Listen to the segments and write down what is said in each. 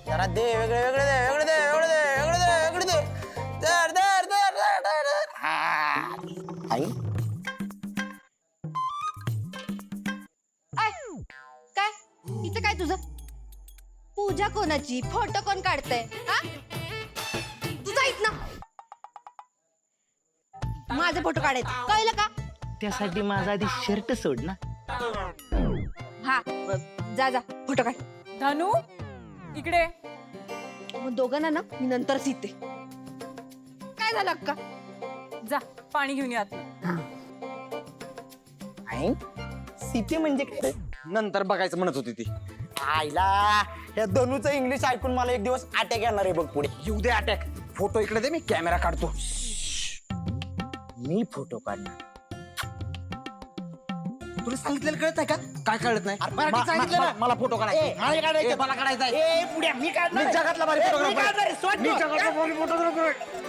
जरा दे, वेगळे वेगळे दे, वेगळे दे, वेगळे दे, वेगळे दे, वेगळे दे. धर धर धर धर धर धर. हा. आई काय इथं काय तुझं पूजा कोणाची फोटो कोण काढतंय हा तुझा ऐक ना माझे फोटो काढायचे कळलं का त्यासाठी माझा आधी शर्ट सोड ना. हा जा जा फोटो काढ धनू इकडे मग दोघांना ना मी नंतरच येते काय झालं अक्का जा पाणी घेऊन यात. आई सीते म्हणजे काय? नंतर बघायचं म्हणत होती ती. आईला या धनूचं इंग्लिश ऐकून मला एक दिवस अटॅक येणार आहे बघ पुढे. येऊ दे अटॅक. फोटो इकडे दे, मी कॅमेरा काढतो. मी फोटो काढणार. तुला सांगितलेलं कळत आहे का? काय कळत नाही? मराठीत सांगितलं ना? मला फोटो काढायचा. मला काढायचं. मला काढायचा आहे. पुढे मी काढणार. मी जगातला भारी फोटोग्राफर आहे. मी जगातला भारी फोटोग्राफर आहे.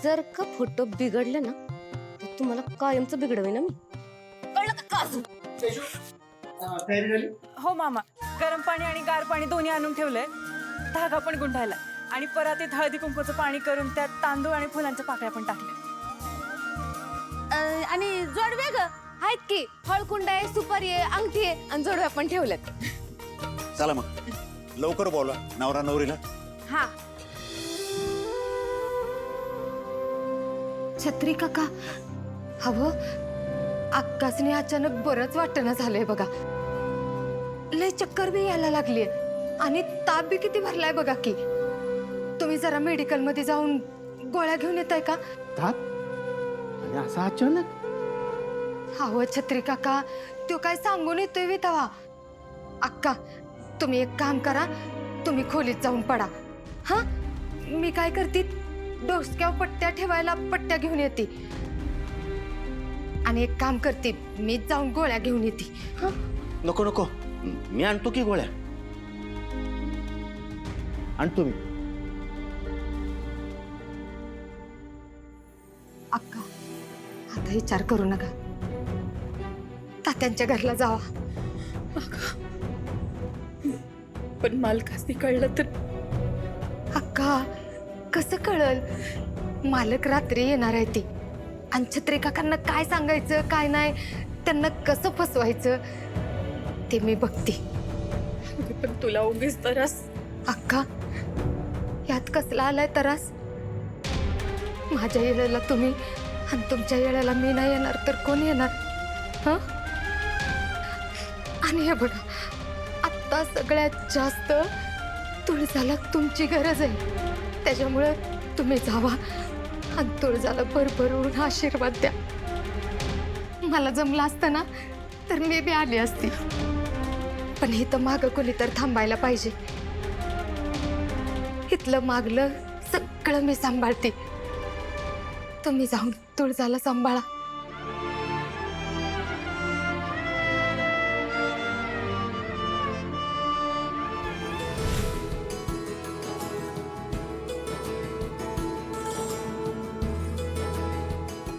जर का फोटो बिघडले ना तर तुम्हाला कायमचं बिघडवेन ना मी कळलं का काजू हो मामा गरम पाणी आणि गार पाणी दोन्ही आणून ठेवलंय. धागा पण गुंढायला आणि परातीत हळदी कुंकूचं पाणी करून त्यात तांदूळ आणि फुलांच्या पाकळ्या पण टाकल्या. आणि जोडवे ग आहेत की हळकुंड आहे सुपारी आहे अंगठी आहे आणि जोडव्या पण ठेवल्यात. चला मग लवकर बोला नवरा नवरीला. हा छत्री काका हवं अक्कासने अचानक बरंच वाटणं झालंय बघा. लय चक्कर बी यायला लागलीये आणि ताप बी किती भरलाय बघा की. तुम्ही जरा मेडिकल मध्ये जाऊन गोळ्या घेऊन येताय का? आणि असं अचानक हवं छत्री काका तो काय सांगून येतोय वितावा. अक्का तुम्ही एक काम करा तुम्ही खोलीत जाऊन पडा. हा मी काय करते डोसक्यावर पट्ट्या ठेवायला पट्ट्या घेऊन येते आणि एक काम करते मीच जाऊन गोळ्या घेऊन येते. हा नको नको मी आणतो की गोळ्या. आणतो मी. अक्का आता विचार करू नका तात्यांच्या घरला जावा. पण मालकासनी कळलं तर अक्का कसं कळल मालक रात्री येणार आहे ती आणि छत्री काकांना काय सांगायचं काय नाही त्यांना कसं फसवायचं ते मी बघते. पण तुला उगीच तरस अक्का यात कसला आलाय तरास. माझ्या येळेला तुम्ही आणि तुमच्या येळेला मी नाही येणार तर कोण येणार हं? आणि हे बघा आत्ता सगळ्यात जास्त तुळजाला तुमची गरज आहे त्याच्यामुळे तुम्ही जावा आणि तुळजाला भरभरून आशीर्वाद द्या. मला जमलं असतं ना तर मी बी आली असती पण इथं मागं कोणी तर थांबायला पाहिजे. इथलं मागलं सगळं मी सांभाळते. तुम्ही जाऊन तुळजाला सांभाळा.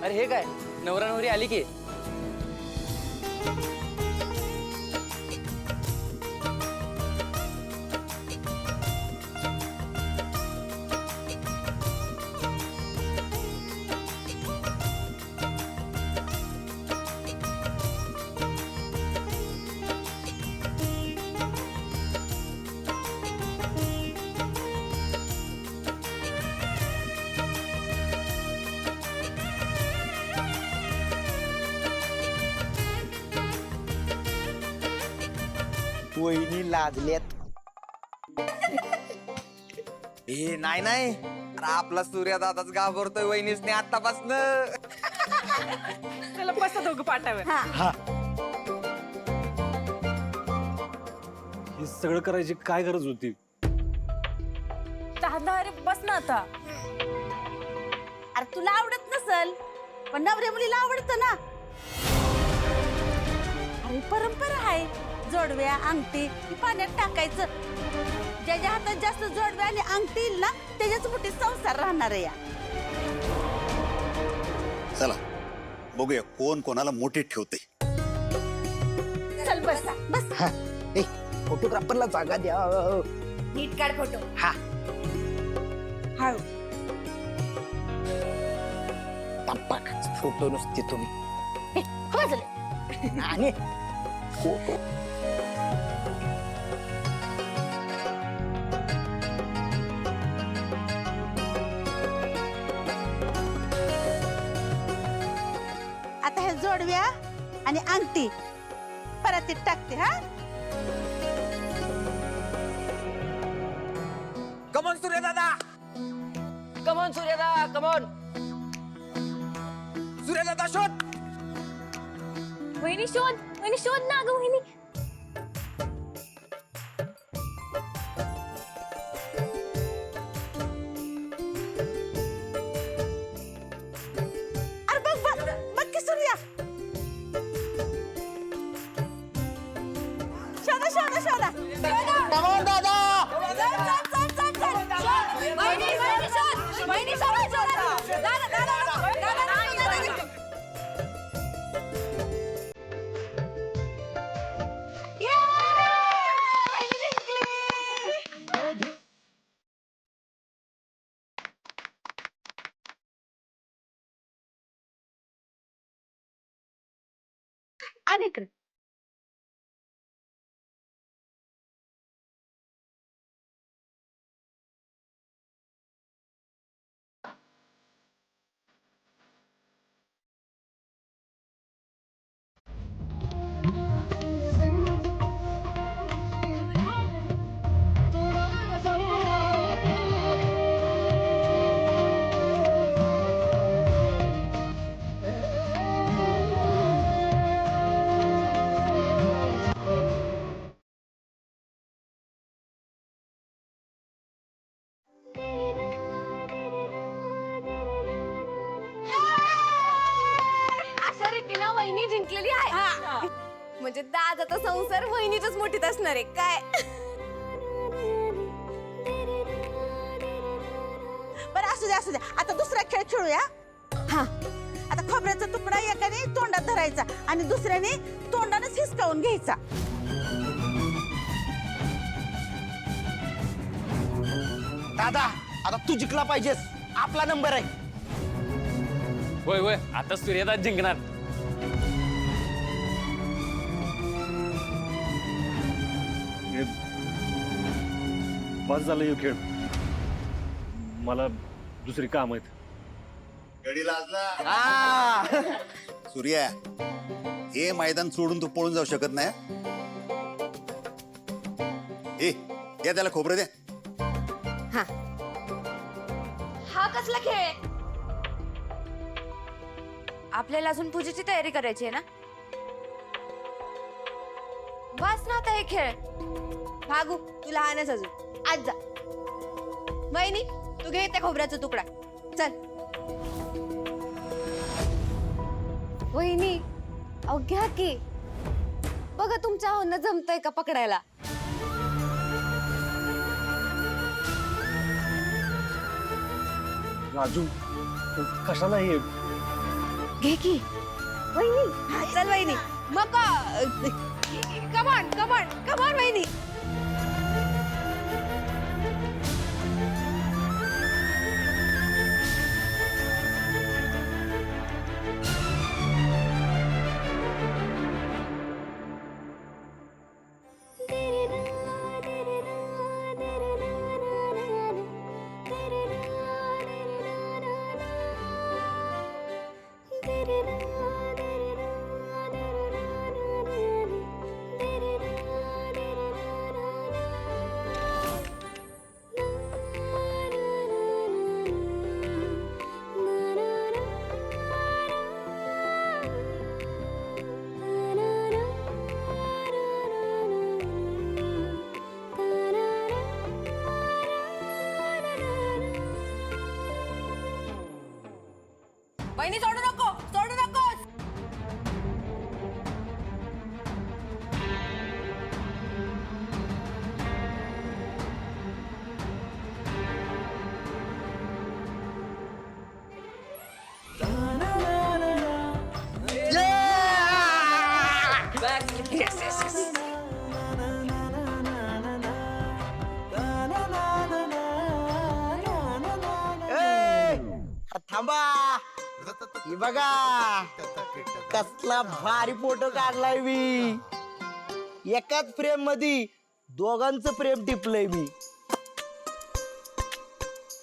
अरे हे काय नवरा नवरी आली की. वहिनी लादल्यात. ए नाही नाही अरे आपला सूर्या दादाच घाबरतोय वहिनीसने आतापासून. त्याला बसा दोघं पाठावर. हे सगळं करायची काय गरज होती? दादा अरे बस ना आता. अरे तुला आवडत नसल पण नवऱ्या मुलीला आवडतं ना. अरे परंपरा आहे जोडव्या अंगठी पाण्यात टाकायचं. ज्याच्या हातात जास्त जोडव्या आणि अंगठी येईल ना त्याच्याच मोठी संसार राहणार आहे. चला बघूया कोण कोणाला मोठीत ठेवते. चल बसा बस. ए फोटोग्राफरला जागा द्या. नीट काढ फोटो. हा हळू. टप्पाकाच फोटो नुसते तुम्ही. हो झालं. आणि फोटो आता हे जोडव्या आणि अंगठी परत टाकते हा. कमॉन सूर्य दादा, कमॉन सूर्य दादा, कमॉन सूर्य दादा शोध. वहिनी शोध ना ग वहिनी. अरे बघ की सूर्या. शोधा. कमॉन दादा. आणि इकडे अशा रीतीला वहिनी जिंकलेली आहे. म्हणजे दादाचा संसार वहिनीतच मोठीत असणार आहे काय. बरं असू द्या आता दुसरा खेळ खेळूया. हा. आता खोबऱ्याचा तुकडा एकाने तोंडात धरायचा आणि दुसऱ्याने तोंडानेच हिसकावून घ्यायचा. दादा आता तू जिंकला पाहिजेस. आपला नंबर आहे. होय आता सूर्यदास जिंकणार. हे बस झालं हे खेळ. मला दुसरी काम आहेत. गडी लाजला. हा. सूर्या, हे मैदान सोडून तू पळून जाऊ शकत नाही. ए द्या त्याला खोबरं द्या. हा कसला खेळ आहे. आपल्याला अजून पूजेची तयारी करायची आहे ना. बस ना आता हे खेळ. भागू तू लहान आहेस अजून. आज जा. वहिनी तू घे त्या खोबऱ्याचा तुकडा. चल वहिनी. अहो घ्या की. बघा तुमच्या होणं जमतंय का पकडायला. राजू कशाला हे. घे की वहिनी. चल वहिनी. मग कमॉन वहिनी. वहिनी सोडू नकोस. थांबा ही बघा कसला भारी फोटो काढलाय मी. एकाच फ्रेम मध्ये दोघांचं प्रेम टिपलंय मी.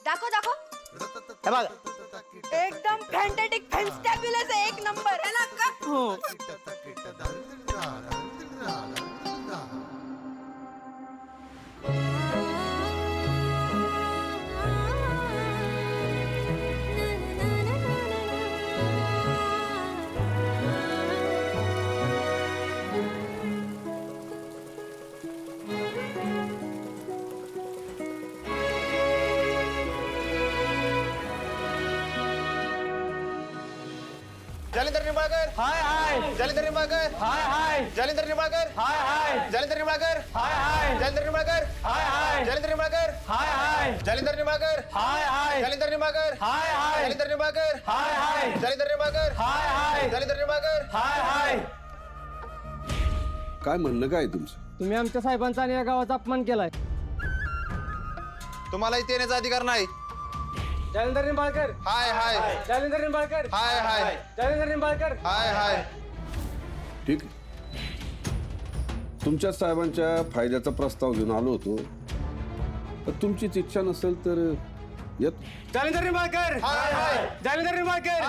दाखव दाखव. हे बघा एकदम फॅन्टॅटिक फॅन्स्टॅब्युलस आहे, एक नंबर आहे ना का? हो. जालिंदर निंबाळकर हाय हाय जालिंदर निंबाळकर हाय हाय जालिंदर निंबाळकर हाय हाय जालिंदर निंबाळकर हाय हाय जालिंदर निंबाळकर हाय हाय जालिंदर निंबाळकर हाय हाय जालिंदर निंबाळकर हाय हाय जालिंदर निंबाळकर हाय हाय जालिंदर निंबाळकर हाय हाय जालिंदर निंबाळकर हाय हाय जालिंदर निंबाळकर हाय हाय. काय म्हणणं काय तुमचं? तुम्ही आमच्या साहेबांचा आणि या गावाचा अपमान केलाय. तुम्हाला इथे येण्याचा अधिकार नाही. जालिंदर निंबाळकर, हाय हाय जालिंदर निंबाळकर, हाय हाय जालिंदर निंबाळकर. हाय हाय. ठीक आहे. तुमच्या साहेबांच्या फायद्याचा प्रस्ताव घेऊन आलो होतो, तर तुमचीच इच्छा नसेल तर येत. जालिंदर निंबाळकर, हाय हाय. जालिंदर निंबाळकर.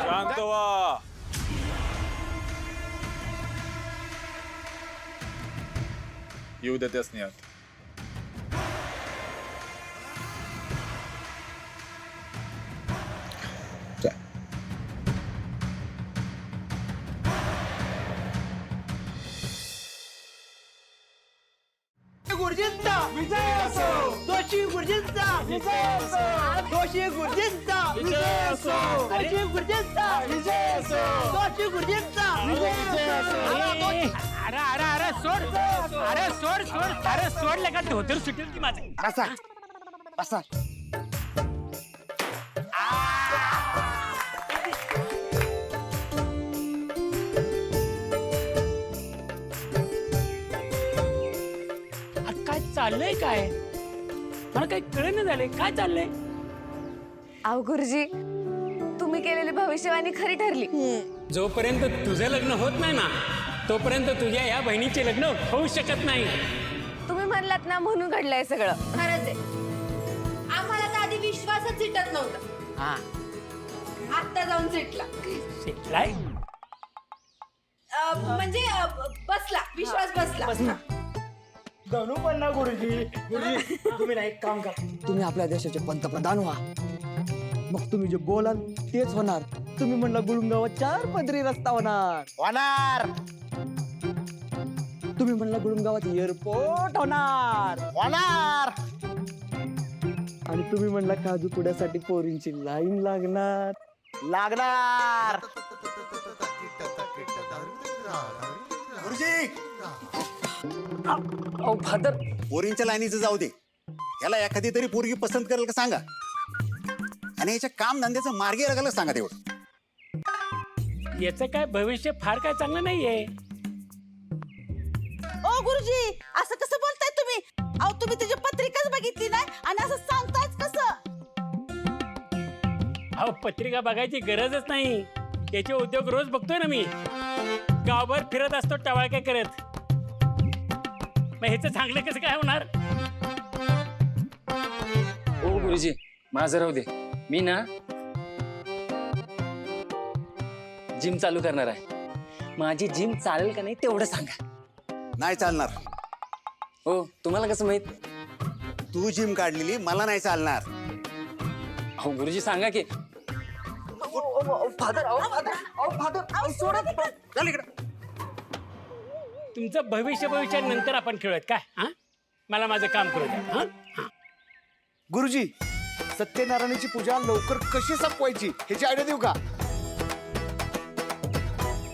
शांत व्हा. येऊ दे त्याच नाही. गुरुजींचा विजय असो. दोषी गुरुजींचा विजय असो. दोषी गुरुजींचा विजय असो. दोषी गुरुजींचा विजय असो. दोषी गुरुजींचा विजय असो. अरे अरे अरे सोड, अरे सोड सोड, अरे सोडले का धोतर सुटेल की माझे. बसा बसा. काय चाललंय काय, मला काही कळेना झालंय काय चाललंय. अहो गुरुजी, तुम्ही केलेली भविष्यवाणी खरी ठरली. जोपर्यंत तुझं लग्न होत नाही ना, तोपर्यंत तुझ्या या बहिणीचे लग्न होऊ शकत नाही. तुम्ही म्हणलात ना म्हणून घडलंय सगळं. खरंच आहे. आम्हाला तर आधी विश्वासच चिटत नव्हता. आत्ता जाऊन चिटला. शिकलाय म्हणजे बसला, विश्वास बसला. गणू पण ना गुरुजी. गुरुजी तुम्ही ना एक काम करा, तुम्ही आपल्या देशाचे पंतप्रधान व्हा. मग तुम्ही जे बोलाल तेच होणार. तुम्ही म्हणला गुळुंगावात 4 पदरी रस्ता होणार. तुम्ही म्हणला गुळुंगावात एअरपोर्ट होणार. आणि तुम्ही म्हणला काजू पुड्यासाठी पोरींची लाईन लागणार. गुरुजी अहो फादर, पोरींच्या लाईनीचं जाऊ दे. याला एखादी तरी पोरगी पसंत करेल का सांगा, आणि याच्या काम धंद्याचं मार्गी लागायला सांगा तेवढं. याचं काय भविष्य फार काय चांगलं नाहीये. ओ गुरुजी, असं कसं बोलताय तुम्ही? अहो तुम्ही त्याची पत्रिकाच बघितली नाही आणि असं सांगतायच कसं? अहो पत्रिका बघायची गरजच नाही, त्याचे उद्योग रोज बघतोय ना मी. गावभर फिरत असतो टवाळक्या करत. मग ह्याचं चांगलं कसं काय होणार. ओ गुरुजी, माझं राहू दे. मी ना जिम चालू करणार आहे. माझी जिम चालेल का नाही तेवढं सांगा. नाही चालणार. हो, तुम्हाला कसं माहित? तू जिम काढलेली मला नाही चालणार. अहो गुरुजी सांगा की. तुमचं भविष्य नंतर आपण खेळूयात काय. हा, मला माझं काम करू द्या. हा, गुरुजी, सत्यनारायणाची पूजा लवकर कशी संपवायची ह्याची आयडिया देऊ का?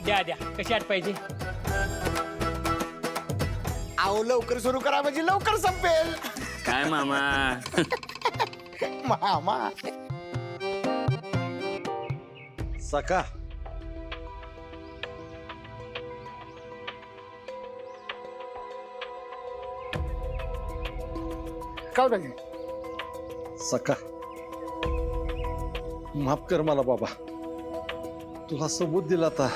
द्या द्या, कशी आठ पाहिजे. अहो लवकर सुरू करा म्हणजे लवकर संपेल. काय मामा. मामा सका काय सका माफ कर मला बाबा, तुला सबूत दिला आता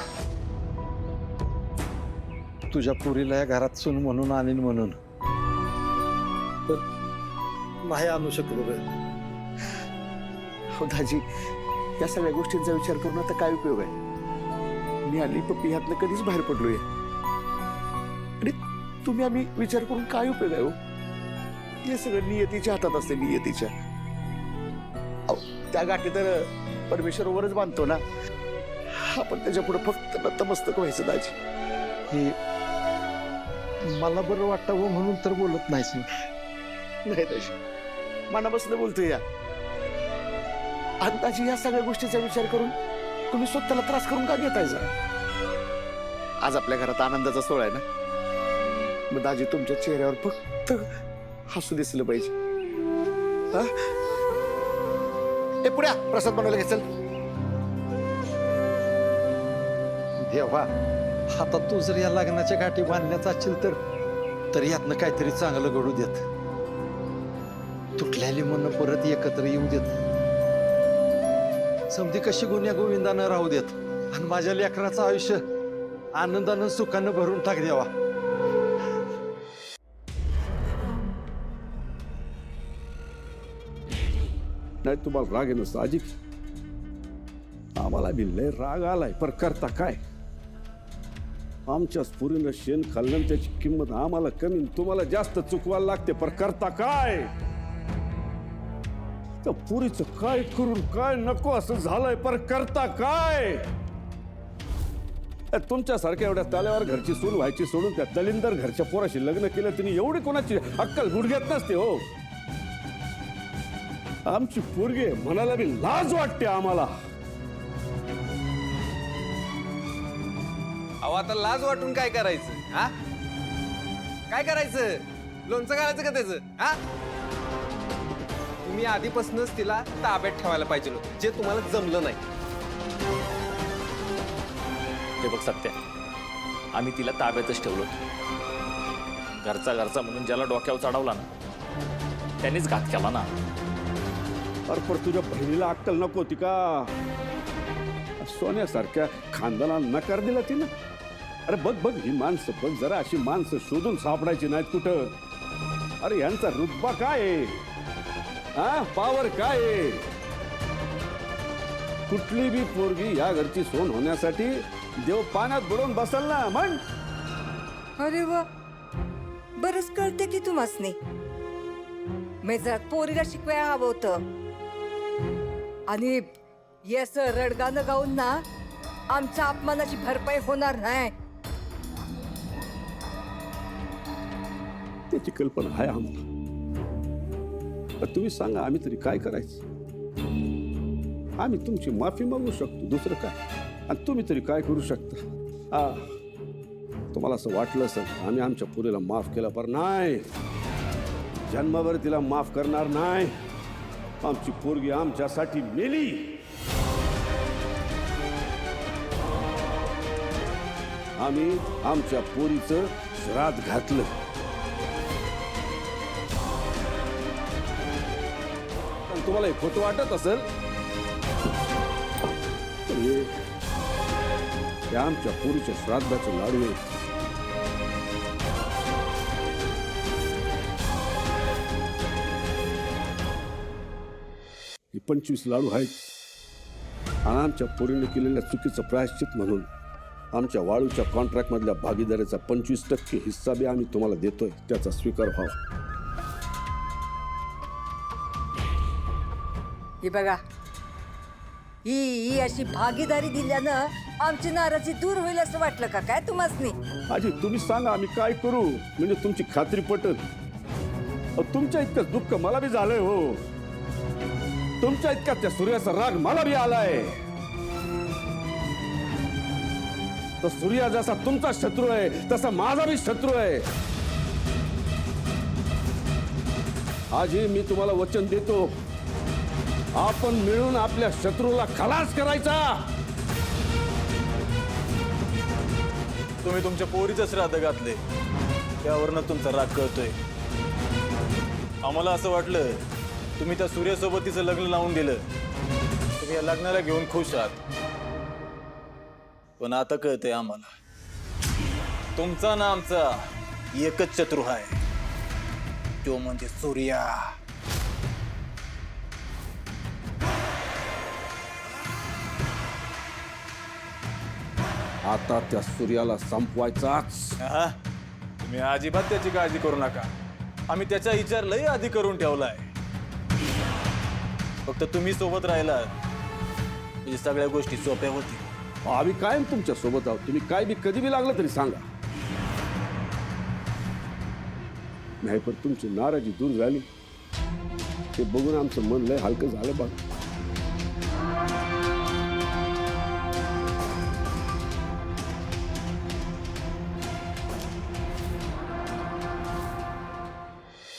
तुझ्या पुरीला या घरात सून म्हणून आणीन म्हणून, पण नाही आणू शकलो रे. हो दाजी, या सगळ्या गोष्टींचा विचार करून आता काय उपयोग आहे? मी आणि पप्पी ह्यातनं कधीच बाहेर पडलोय, आणि तुम्ही आम्ही विचार करून काय उपयोग आहे हो? हे सगळं नियतीच्या हातात असते, नियतीच्या. अहो, त्या गाठी तर परमेश्वरावरच बांधतो ना, आपण त्याच्या पुढे फक्त नतमस्तक व्हायचं दाजी. हे मला बरं वाटावं म्हणून तर बोलत नाहीस ना. नाही दाजी, मनापासून बोलतोय या. आणि दाजी, या सगळ्या गोष्टीचा विचार करून तुम्ही स्वतःला त्रास करून का घेताय जरा? आज आपल्या घरात आनंदाचा सोहळा आहे ना, मग दाजी तुमच्या चेहऱ्यावर फक्त हसू दिसलं पाहिजे. हा? ए पुढ्या प्रसाद बनवायला घेचल. देवा, आता तू जर या लग्नाच्या गाठी बांधण्याचा असेल तर यातनं काहीतरी चांगलं घडू देत. तुटलेली मन परत एकत्र येऊ देत. समधी कशी गुन्ह्या गोविंदानं राहू देत, आणि माझ्या लेकराचं आयुष्य आनंदानं सुखानं भरून टाक देवा. नाही तुम्हाला राग नसतो अजित, आम्हाला बी लय राग आलाय, पर करता काय? आमच्याच पुरीनं शेण खाल्लं, त्याची किंमत आम्हाला कमी, तुम्हाला जास्त चुकवायला लागते, पर करता काय? त्या पुरीचं काय करून काय नको असं झालंय, पर करता काय? तुमच्यासारख्या एवढ्या तल्यावर घरची सून व्हायची सोडून त्या दलिंदर घरच्या पोराशी लग्न केलं, तिने एवढी कोणाची अक्कल गुडघ्यात नसते हो. आमची पोरगी म्हणायला बी लाज वाटते आम्हाला. अहो आता लाज वाटून काय करायचं? हा, काय करायचं? लोणचं घालायचं का त्याचं? हा, तुम्ही आधीपासूनच तिला ताब्यात ठेवायला पाहिजे होतं, जे तुम्हाला जमलं नाही. ते बघ सत्या, आम्ही तिला ताब्यातच ठेवलो. घरचा म्हणून ज्याला डोक्यावर चढवला ना, त्यांनीच घात केला ना. अरे पण तुझ्या बहिणीला अक्कल नको होती का? सोन्यासारख्या खानदानाला नकार दिला तिनं. अरे बघ ही माणसं बघ जरा, अशी माणसं शोधून सापडायची नाहीत कुठं. अरे यांचा रुतबा काय आहे? हा, पावर काय आहे? कुठली बी पोरगी या घरची सोन होण्यासाठी देव पाण्यात बुडवून बसल ना म्हण. अरे वा, बरंच कळते की तुम्हासनी. मी जरा पोरीला शिकवायला हवं होतं, आणि येस रडगाणं गाऊन ना आमच्या अपमानाची भरपाई होणार नाही. त्याची कल्पना आहे आम्हाला. पण तुम्ही सांगा, आम्ही तरी काय करायचं? आम्ही तुमची माफी मागू शकतो, दुसरं काय? आणि तुम्ही तरी काय करू शकता? तुम्हाला असं वाटलं असेल आम्ही आमच्या पुरीला माफ केलं, पण नाही, जन्मभर तिला माफ करणार नाही. आमची पोरगी आमच्यासाठी मेली. आम्ही आमच्या पोरीचं श्राद्ध घातलं. पण तुम्हाला एक खोटं वाटत असेल तर हे आमच्या पोरीच्या श्राद्धाचे लाडू आहे. 25 लाडू आहेत, आणि आमच्या पोरीने केलेल्या चुकीचं प्रायश्चित म्हणून आमच्या वाळूच्या कॉन्ट्रॅक्ट मधल्या भागीदारीचा 25% हिस्सा बी आम्ही तुम्हाला देतोय, त्याचा स्वीकार व्हावा. ही बघा, ही अशी भागीदारी दिल्यानं आमची नाराजी दूर होईल असं वाटलं का काय तुम्हासनी? आजी तुम्ही सांगा आम्ही काय करू म्हणजे तुमची खात्री पटत. तुमच्या इतकं दुःख मला बी झालंय हो. तुमच्या इतका त्या सूर्याचा राग मला बी आलाय. तर सूर्या जसा तुमचा शत्रू आहे तसा माझा बी शत्रू आहे. आजी मी तुम्हाला वचन देतो, आपण मिळून आपल्या शत्रूला खलास करायचा. तुम्ही तुमच्या पोरीचं श्राद्ध घातले, त्यावरनं तुमचा राग कळतोय. आम्हाला असं वाटलं तुम्ही त्या सूर्यासोबत तिचं लग्न लावून दिलं, तुम्ही या लग्नाला घेऊन खुश आहात, पण आता कळतंय आम्हाला तुमचा ना आमचा एकच शत्रू आहे, तो म्हणजे सूर्या. आता त्या सूर्याला संपवायचाच. हा? तुम्ही अजिबात त्याची काळजी करू नका. आम्ही त्याचा विचार लय आधी करून ठेवलाय. फक्त तुम्ही सोबत राहिला म्हणजे सगळ्या गोष्टी सोप्या होतील. आम्ही कायम तुमच्या सोबत आहोत. तुम्ही काय बी कधी बी लागलं तरी सांगा. नाही पण तुमची नाराजी दूर झाली ते बघून आमचं मन लय हलकं झालं बघ.